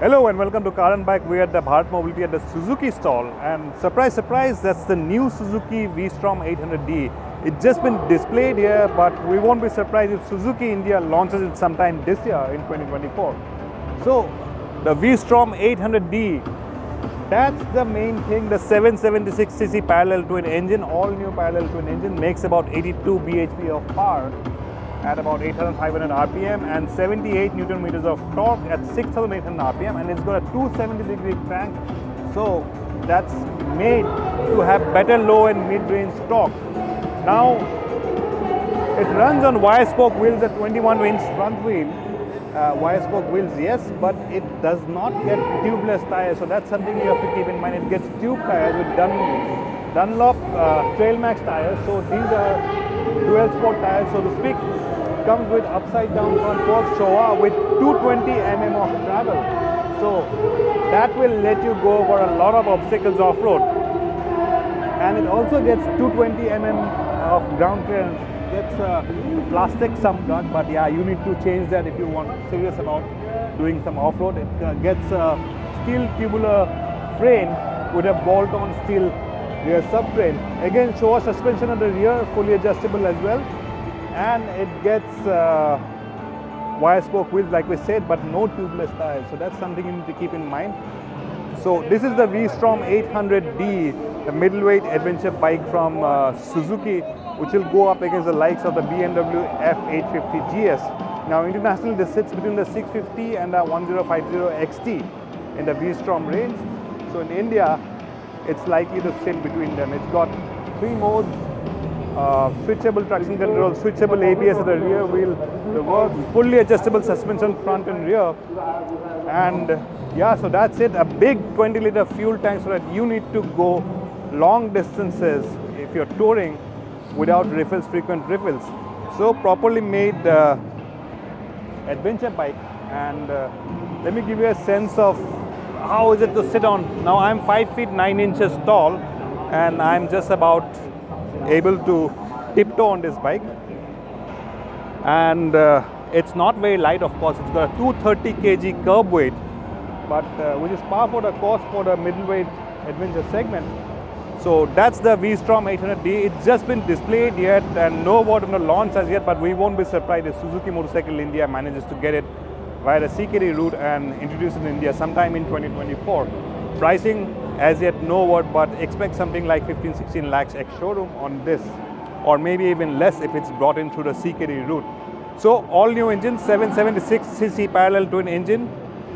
Hello and welcome to Carandbike. We're at the Bharat Mobility at the Suzuki stall, and surprise, surprise, that's the new Suzuki V-Strom 800D. It's just been displayed here, but we won't be surprised if Suzuki India launches it sometime this year in 2024. So the V-Strom 800D, that's the main thing. The 776cc parallel twin engine, all new parallel twin engine, makes about 82 bhp of power at about 8,500 RPM and 78 Newton meters of torque at 6,800 RPM, and it's got a 270-degree crank, so that's made to have better low and mid-range torque. Now, it runs on wire spoke wheels at 21-inch front wheel. Wire spoke wheels, yes, but it does not get tubeless tires, so that's something you have to keep in mind. It gets tube tires with Dunlop Trail Max tires, so these are dual sport tires, so to speak. Comes with upside down front forks Showa with 220 mm of travel, so that will let you go over a lot of obstacles off-road, and it also gets 220 mm of ground clearance. Gets plastic some cut, but yeah, you need to change that if you want serious about doing some off-road. It gets a steel tubular frame with a bolt-on steel rear subframe. Again, Showa suspension at the rear, fully adjustable as well. And it gets wire spoke wheels like we said, but no tubeless tires, so that's something you need to keep in mind. So this is the V-Strom 800D, the middleweight adventure bike from Suzuki, which will go up against the likes of the BMW F850 GS. Now internationally this sits between the 650 and the 1050 XT in the V-Strom range. So in India it's likely to sit between them. It's got 3 modes. Switchable traction control, switchable ABS at the rear wheel, the works, fully adjustable suspension front and rear, and yeah, so that's it. A big 20-liter fuel tank so that you need to go long distances if you're touring without refills, frequent refills. So properly made adventure bike, and let me give you a sense of how is it to sit on. Now I'm 5 feet 9 inches tall, and I'm just about able to tiptoe on this bike, and it's not very light, of course. It's got a 230 kg curb weight, but which is par for the course for the middleweight adventure segment. So that's the V-Strom 800D. It's just been displayed yet and no word on the launch as yet, but we won't be surprised if Suzuki Motorcycle India manages to get it via the CKD route and introduce it in India sometime in 2024. Pricing, as yet no word, but expect something like 15-16 lakhs ex-showroom on this, or maybe even less if it's brought in through the CKD route. So all new engine, 776cc parallel twin engine,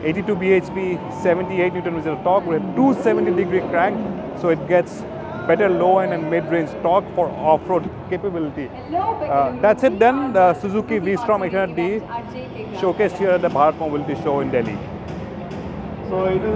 82 bhp, 78 Newton meters of torque with a 270-degree crank, so it gets better low end and mid-range torque for off-road capability. That's it then, the Suzuki V-Strom 800D showcased here at the Bharat Mobility Show in Delhi. So it is